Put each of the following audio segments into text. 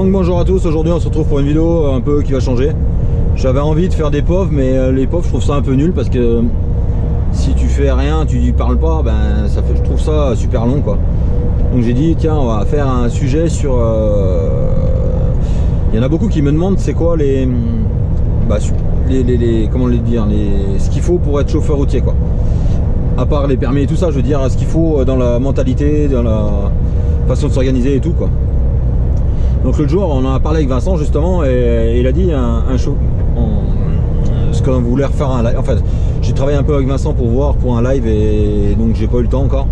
Donc bonjour à tous, aujourd'hui on se retrouve pour une vidéo un peu qui va changer. J'avais envie de faire des POV, mais les POV je trouve ça un peu nul parce que si tu fais rien, tu parles pas, ben ça fait, je trouve ça super long quoi. Donc j'ai dit tiens, on va faire un sujet sur... Il y en a beaucoup qui me demandent c'est quoi les comment les dire, ce qu'il faut pour être chauffeur routier quoi. À part les permis et tout ça, je veux dire ce qu'il faut dans la mentalité, dans la façon de s'organiser et tout quoi. Donc l'autre jour on en a parlé avec Vincent justement et il a dit ce qu'on voulait refaire un live. En fait j'ai travaillé un peu avec Vincent pour voir pour un live et donc j'ai pas eu le temps encore.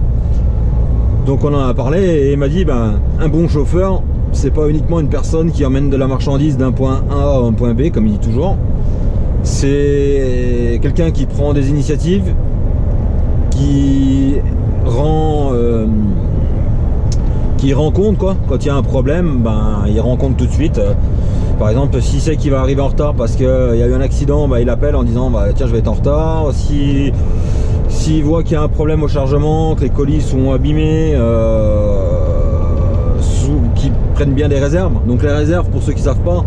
Donc on en a parlé et il m'a dit un bon chauffeur c'est pas uniquement une personne qui emmène de la marchandise d'un point A à un point B comme il dit toujours. C'est quelqu'un qui prend des initiatives, qui rend compte quoi. Quand il y a un problème, il rend compte tout de suite. Par exemple, s'il sait qu'il va arriver en retard parce qu'il y a eu un accident, il appelle en disant tiens je vais être en retard. S'il voit qu'il y a un problème au chargement, que les colis sont abîmés, qu'ils prennent bien des réserves. Donc les réserves, pour ceux qui ne savent pas,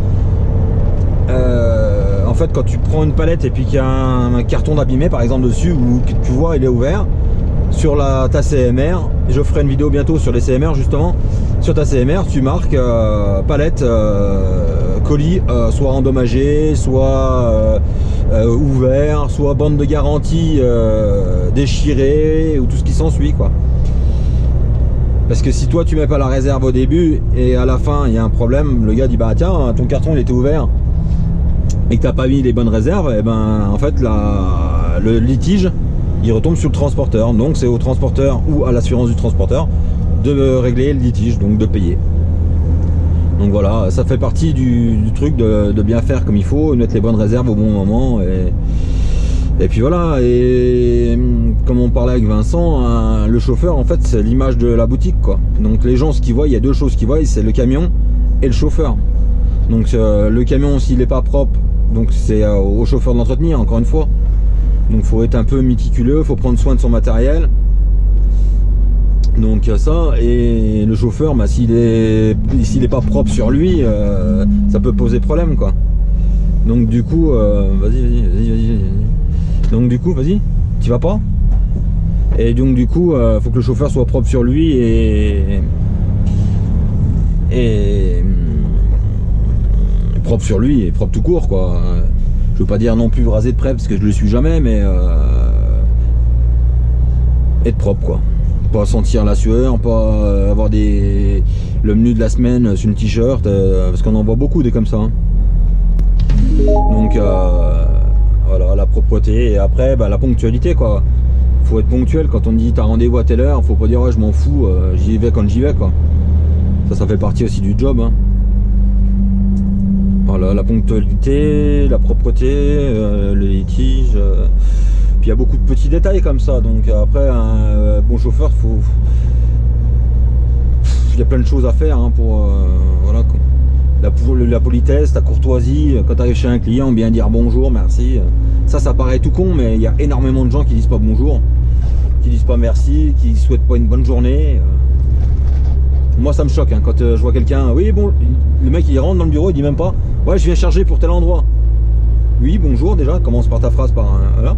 en fait quand tu prends une palette et puis qu'il y a un carton d'abîmé par exemple dessus, ou que tu vois il est ouvert, sur ta CMR, je ferai une vidéo bientôt sur les CMR justement, sur ta CMR tu marques palette colis soit endommagé, soit ouvert, soit bande de garantie déchirée ou tout ce qui s'ensuit quoi. Parce que si toi tu mets pas la réserve au début et à la fin il y a un problème, le gars dit tiens ton carton il était ouvert et que t'as pas mis les bonnes réserves, et en fait le litige il retombe sur le transporteur, donc c'est au transporteur ou à l'assurance du transporteur de régler le litige, donc de payer. Donc voilà, ça fait partie du truc de bien faire comme il faut, mettre les bonnes réserves au bon moment et puis voilà. Et comme on parlait avec Vincent, le chauffeur en fait c'est l'image de la boutique quoi. Donc les gens ce qu'ils voient, il y a deux choses qu'ils voient, c'est le camion et le chauffeur. Donc le camion s'il n'est pas propre, donc c'est au chauffeur de l'entretenir encore une fois. Donc faut être un peu méticuleux, faut prendre soin de son matériel. Donc ça, et le chauffeur, s'il est pas propre sur lui, ça peut poser problème quoi. Donc du coup, vas-y. Donc du coup, vas-y, tu vas pas. Et donc du coup, faut que le chauffeur soit propre sur lui et propre sur lui et propre tout court quoi. Je veux pas dire non plus rasé de près parce que je le suis jamais, mais être propre quoi. Pas sentir la sueur, pas avoir le menu de la semaine sur une t-shirt, parce qu'on en voit beaucoup des comme ça. Hein. Donc voilà, la propreté et après la ponctualité quoi. Faut être ponctuel quand on dit t'as rendez-vous à telle heure, faut pas dire ouais je m'en fous, j'y vais quand j'y vais quoi. Ça fait partie aussi du job. Hein. Voilà, la ponctualité, la propreté, les litiges. Puis il y a beaucoup de petits détails comme ça. Donc après, un bon chauffeur, il y a plein de choses à faire hein, pour voilà, la politesse, la courtoisie. Quand tu arrives chez un client, bien dire bonjour, merci. Ça paraît tout con, mais il y a énormément de gens qui disent pas bonjour, qui disent pas merci, qui souhaitent pas une bonne journée. Moi ça me choque hein, quand je vois quelqu'un, oui bon, le mec il rentre dans le bureau, il dit même pas ouais je viens charger pour tel endroit. Oui bonjour déjà, commence par ta phrase par un voilà.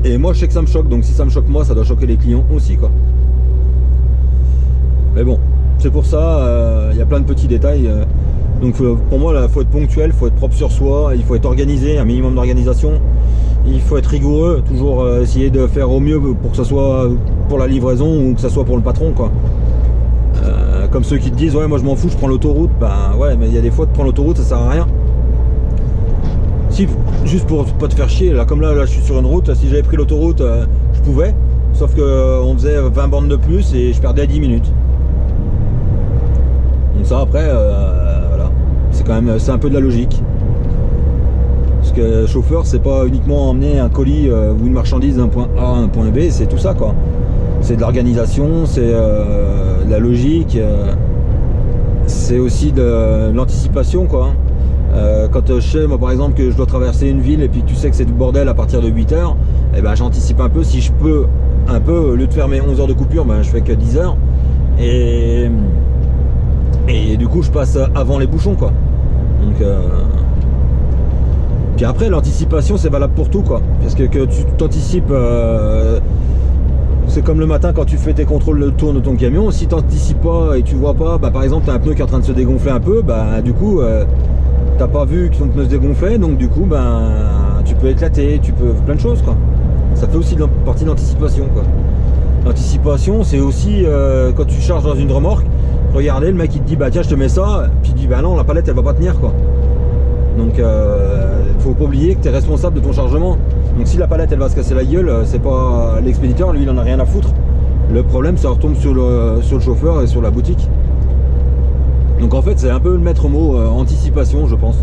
Et moi je sais que ça me choque, donc si ça me choque moi, ça doit choquer les clients aussi quoi. Mais bon, c'est pour ça, il y a plein de petits détails. Donc pour moi il faut être ponctuel, il faut être propre sur soi, il faut être organisé, un minimum d'organisation. Il faut être rigoureux, toujours essayer de faire au mieux pour que ce soit pour la livraison ou que ce soit pour le patron quoi. Comme ceux qui te disent ouais moi je m'en fous, je prends l'autoroute, ouais mais il y a des fois de prendre l'autoroute ça sert à rien. Si juste pour pas te faire chier, là comme là je suis sur une route, si j'avais pris l'autoroute je pouvais, sauf que on faisait 20 bornes de plus et je perdais 10 minutes. Donc ça après voilà, c'est un peu de la logique. Parce que chauffeur c'est pas uniquement emmener un colis ou une marchandise d'un point A à un point B, c'est tout ça quoi. C'est de l'organisation, c'est de la logique, c'est aussi de l'anticipation quoi. Quand je sais moi par exemple que je dois traverser une ville et puis tu sais que c'est du bordel à partir de 8h, et j'anticipe un peu, si je peux un peu, au lieu de faire mes 11 heures de coupure, je fais que 10 heures. Et Et du coup je passe avant les bouchons quoi. Donc puis après l'anticipation c'est valable pour tout quoi. Parce que tu t'anticipes, c'est comme le matin quand tu fais tes contrôles de tour de ton camion. Si tu n'anticipes pas et tu vois pas, bah, par exemple tu as un pneu qui est en train de se dégonfler un peu, bah du coup t'as pas vu que ton pneu se dégonflait, donc du coup ben tu peux éclater, tu peux plein de choses quoi. Ça fait aussi partie de l'anticipation quoi. L'anticipation c'est aussi quand tu charges dans une remorque, regardez le mec il te dit bah tiens je te mets ça, puis il dit bah non la palette elle va pas tenir quoi. Donc faut pas oublier que tu es responsable de ton chargement. Donc si la palette elle va se casser la gueule, c'est pas l'expéditeur, lui il en a rien à foutre. Le problème ça retombe sur le chauffeur et sur la boutique. Donc en fait c'est un peu le maître mot, anticipation je pense.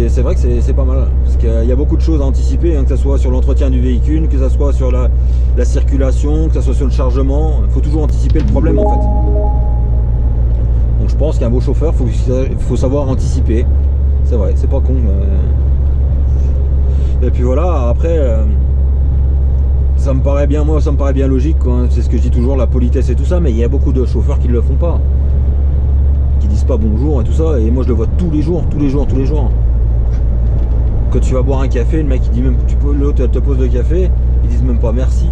C'est vrai que c'est pas mal, parce qu'il y a beaucoup de choses à anticiper, hein, que ce soit sur l'entretien du véhicule, que ce soit sur la circulation, que ce soit sur le chargement. Il faut toujours anticiper le problème en fait. Donc je pense qu'un beau chauffeur, faut savoir anticiper. C'est vrai, c'est pas con. Et puis voilà, après, ça me paraît bien, moi ça me paraît bien logique, c'est ce que je dis toujours, la politesse et tout ça, mais il y a beaucoup de chauffeurs qui ne le font pas. Qui disent pas bonjour et tout ça, et moi je le vois tous les jours. Quand tu vas boire un café, le mec il dit même, l'autre te pose le café, ils disent même pas merci.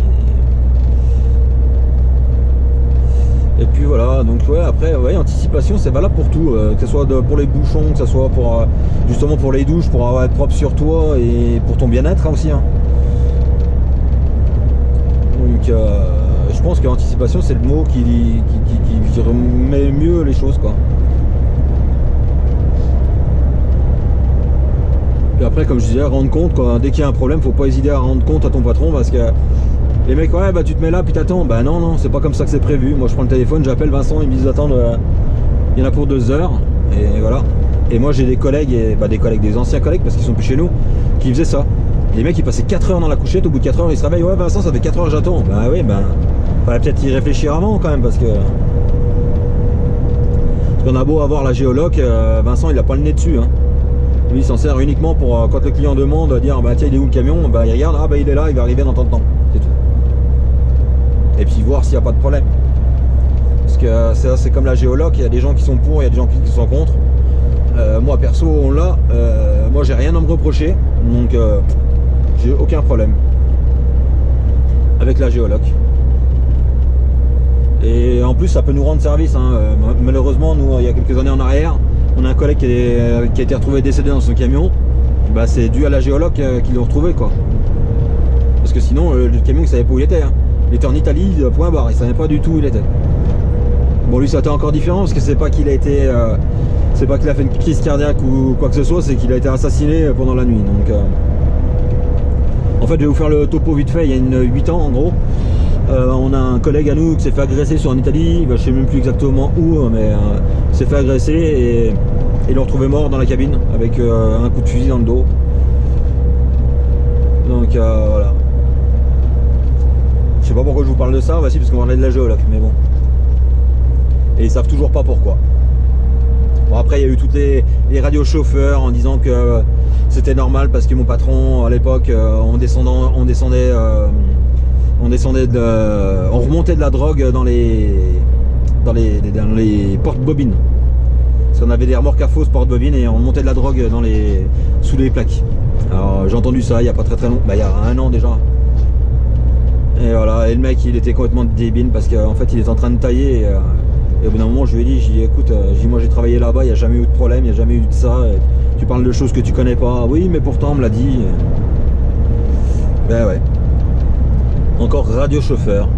Et puis voilà, donc ouais, après, ouais, anticipation c'est valable pour tout, que ce soit pour les bouchons, que ce soit pour justement pour les douches, pour être propre sur toi et pour ton bien-être hein, aussi. Hein. Donc je pense que l'anticipation c'est le mot qui remet mieux les choses quoi. Et après comme je disais, rendre compte quoi, dès qu'il y a un problème, faut pas hésiter à rendre compte à ton patron parce que les mecs ouais bah tu te mets là puis t'attends, bah non c'est pas comme ça que c'est prévu. Moi je prends le téléphone, j'appelle Vincent, ils me disent d'attendre, il y en a pour 2 heures et voilà. Et moi j'ai des collègues, des anciens collègues parce qu'ils sont plus chez nous, qui faisaient ça. Les mecs ils passaient 4 heures dans la couchette, au bout de 4 heures ils se réveillent, ouais Vincent ça fait 4 heures j'attends. Bah oui fallait peut-être y réfléchir avant quand même parce qu'on a beau avoir la géoloc, Vincent il a pas le nez dessus hein. Lui il s'en sert uniquement pour quand le client demande, dire bah tiens il est où le camion, bah il regarde, ah bah il est là, il va arriver dans tant de temps, c'est tout. Et puis voir s'il n'y a pas de problème. Parce que c'est comme la géoloc, il y a des gens qui sont pour, il y a des gens qui sont contre. Moi perso on l'a, moi j'ai rien à me reprocher, donc j'ai aucun problème avec la géoloc. Et en plus ça peut nous rendre service hein. Malheureusement nous il y a quelques années en arrière, on a un collègue qui a été retrouvé décédé dans son camion. Bah, c'est dû à la géoloc qu'il l'a retrouvé quoi. Parce que sinon le camion il savait pas où il était hein. Il était en Italie, point barre, il savait pas du tout où il était. Bon lui ça a été encore différent parce que c'est pas qu'il a été c'est pas qu'il a fait une crise cardiaque ou quoi que ce soit, c'est qu'il a été assassiné pendant la nuit. Donc en fait je vais vous faire le topo vite fait. Il y a 8 ans en gros, on a un collègue à nous qui s'est fait agresser en Italie, je sais même plus exactement où, mais il s'est fait agresser et ils l'ont retrouvé mort dans la cabine avec un coup de fusil dans le dos. Donc voilà. Je sais pas pourquoi je vous parle de ça, bah si parce qu'on parlait de la géoloc, mais bon. Et ils savent toujours pas pourquoi. Bon après il y a eu toutes les radios chauffeurs en disant que c'était normal parce que mon patron à l'époque on remontait de la drogue dans les porte-bobines. Parce qu'on avait des remorques à fausses porte-bobines et on remontait de la drogue sous les plaques. Alors j'ai entendu ça il n'y a pas très long, bah il y a 1 an déjà. Et voilà, et le mec il était complètement débile parce qu'en fait il était en train de tailler et au bout d'un moment je lui ai dit, écoute, moi j'ai travaillé là-bas, il n'y a jamais eu de problème, il n'y a jamais eu de ça, tu parles de choses que tu connais pas. Oui mais pourtant on me l'a dit. Ben ouais. Encore radio chauffeur.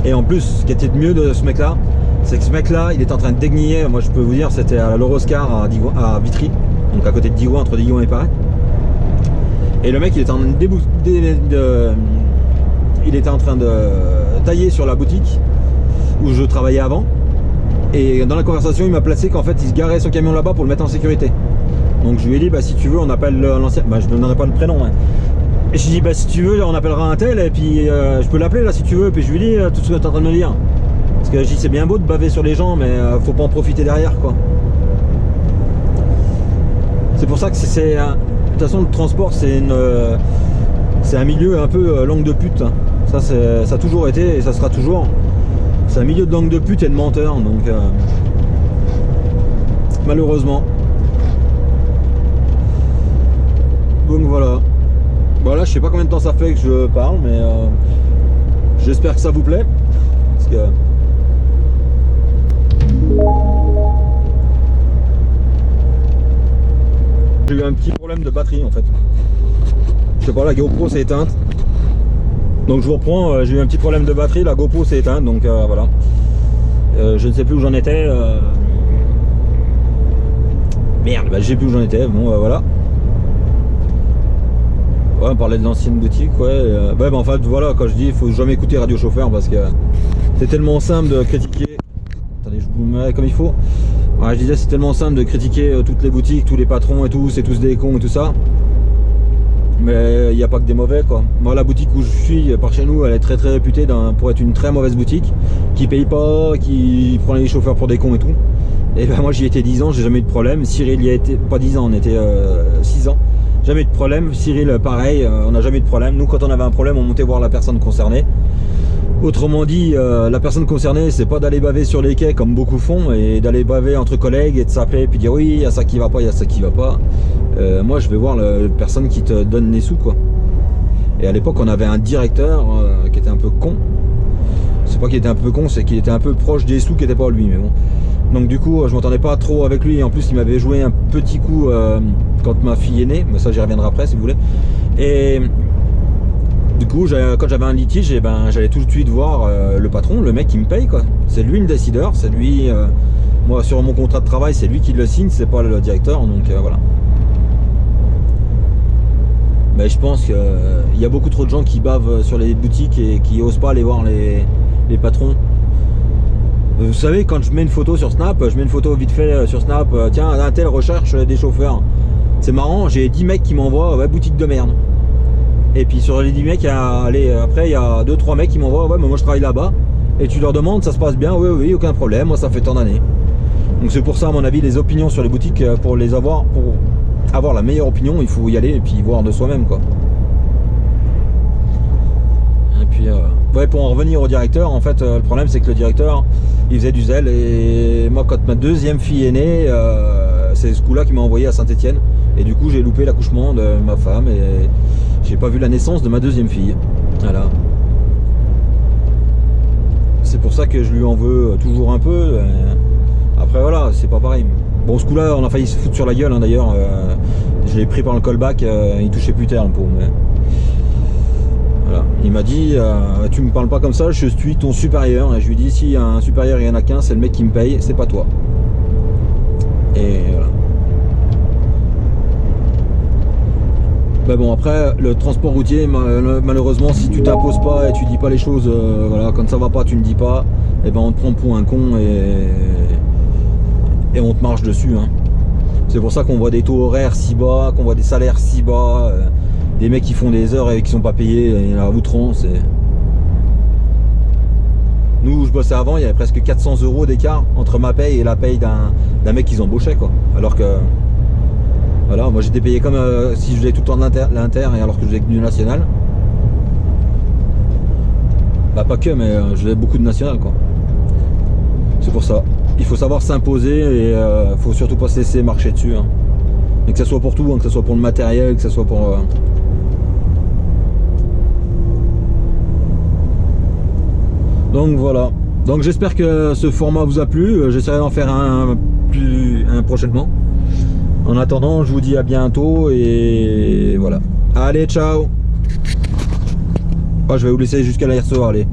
Et en plus ce qui était de mieux de ce mec là, c'est que ce mec là il est en train de dégueniller. Moi je peux vous dire c'était à l'Euroscar à Vitry, donc à côté de Digoin, entre Digoin et Paris. Et le mec il était en train de tailler sur la boutique où je travaillais avant. Et dans la conversation il m'a placé qu'en fait il se garait son camion là-bas pour le mettre en sécurité. Donc je lui ai dit bah si tu veux on appelle l'ancien, bah je ne donnerai pas le prénom hein. Et je lui ai dit bah si tu veux on appellera un tel et puis je peux l'appeler là si tu veux. Et puis je lui ai dit tout ce que tu es en train de me dire. Parce que je dis c'est bien beau de baver sur les gens mais faut pas en profiter derrière quoi. C'est pour ça que c'est de toute façon le transport c'est un milieu un peu langue de pute hein. Ça a toujours été et ça sera toujours. C'est un milieu de langue de pute et de menteurs, donc malheureusement. Donc voilà. Voilà, je sais pas combien de temps ça fait que je parle, mais j'espère que ça vous plaît. Parce que j'ai eu un petit problème de batterie en fait. Je sais pas, la GoPro s'est éteinte. Donc je vous reprends, j'ai eu un petit problème de batterie, la GoPro s'est éteinte, donc voilà. Je ne sais plus où j'en étais. Merde, bah, je sais plus où j'en étais, bon voilà. Ouais, on parlait de l'ancienne boutique, ouais. Ouais, bah en fait, voilà, quand je dis, il faut jamais écouter Radio Chauffeur parce que c'est tellement simple de critiquer. Attendez, je vous mets comme il faut. Ouais, je disais, c'est tellement simple de critiquer toutes les boutiques, tous les patrons et tout, c'est tous des cons et tout ça. Mais il n'y a pas que des mauvais, quoi. Moi, la boutique où je suis, par chez nous, elle est très réputée pour être une très mauvaise boutique, qui paye pas, qui prend les chauffeurs pour des cons et tout. Et ben moi, j'y étais 10 ans, j'ai jamais eu de problème. Cyril y a été, pas 10 ans, on était 6 ans. Jamais eu de problème. Cyril, pareil, on n'a jamais eu de problème. Nous, quand on avait un problème, on montait voir la personne concernée. Autrement dit, la personne concernée, c'est pas d'aller baver sur les quais comme beaucoup font et d'aller baver entre collègues et de s'appeler et puis dire oui, il y a ça qui va pas, il y a ça qui va pas. Moi, je vais voir la personne qui te donne les sous, quoi. Et à l'époque, on avait un directeur qui était un peu con. C'est pas qu'il était un peu con, c'est qu'il était un peu proche des sous qui n'étaient pas lui, mais bon. Donc du coup, je m'entendais pas trop avec lui. Et en plus, il m'avait joué un petit coup quand ma fille est née. Mais ça, j'y reviendrai après, si vous voulez. Et du coup, quand j'avais un litige, eh ben, j'allais tout de suite voir le patron, le mec qui me paye, quoi. C'est lui le décideur, c'est lui. Moi, sur mon contrat de travail, c'est lui qui le signe, c'est pas le directeur. Donc voilà. Mais je pense qu'il y a beaucoup trop de gens qui bavent sur les boutiques et qui osent pas aller voir les patrons. Vous savez, quand je mets une photo sur Snap, je mets une photo vite fait sur Snap, tiens, un tel recherche des chauffeurs. C'est marrant, j'ai 10 mecs qui m'envoient, ouais, boutique de merde. Et puis sur les 10 mecs, après il y a 2-3 mecs qui m'envoient, ouais, mais moi je travaille là-bas. Et tu leur demandes, ça se passe bien, oui, oui, aucun problème, moi ça fait tant d'années. Donc c'est pour ça, à mon avis, les opinions sur les boutiques, pour avoir la meilleure opinion, il faut y aller et puis voir de soi-même, quoi. Et puis ouais, pour en revenir au directeur, en fait, le problème c'est que le directeur, il faisait du zèle. Et moi, quand ma deuxième fille est née, c'est ce coup-là qui m'a envoyé à Saint-Étienne. Et du coup, j'ai loupé l'accouchement de ma femme et j'ai pas vu la naissance de ma deuxième fille. Voilà. C'est pour ça que je lui en veux toujours un peu. Après, voilà, c'est pas pareil. Bon, ce coup-là, on a failli se foutre sur la gueule, hein, d'ailleurs. Je l'ai pris par le callback, il touchait plus terre, le pauvre. Mais... Voilà. Il m'a dit, tu me parles pas comme ça, je suis ton supérieur. Et je lui dis, s'il y a un supérieur, il y en a qu'un, c'est le mec qui me paye, c'est pas toi. Et voilà. Ben bon, après, le transport routier, malheureusement, si tu t'imposes pas et tu dis pas les choses, voilà, quand ça va pas, tu ne dis pas, et ben on te prend pour un con et on te marche dessus, hein. C'est pour ça qu'on voit des taux horaires si bas, qu'on voit des salaires si bas, des mecs qui font des heures et qui sont pas payés à outrance. Nous, où je bossais avant, il y avait presque 400 € d'écart entre ma paye et la paye d'un mec qu'ils embauchaient, quoi. Alors que, voilà, moi j'étais payé comme si je faisais tout le temps de l'inter, et alors que je faisais du national. Bah pas que, mais je faisais beaucoup de national, quoi. C'est pour ça. Il faut savoir s'imposer et faut surtout pas se laisser marcher dessus, hein. Et que ça soit pour tout, hein, que ce soit pour le matériel, que ce soit pour... Donc voilà. Donc j'espère que ce format vous a plu. J'essaierai d'en faire un prochainement. En attendant, je vous dis à bientôt et voilà. Allez, ciao. Je vais vous laisser jusqu'à la recevoir, allez.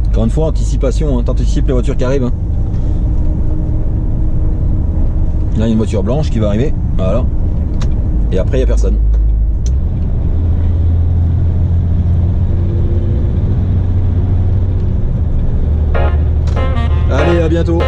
Encore une fois, anticipation, hein, t'anticipes les voitures qui arrivent, hein. Là, il y a une voiture blanche qui va arriver, voilà. Et après, il n'y a personne. bientôt.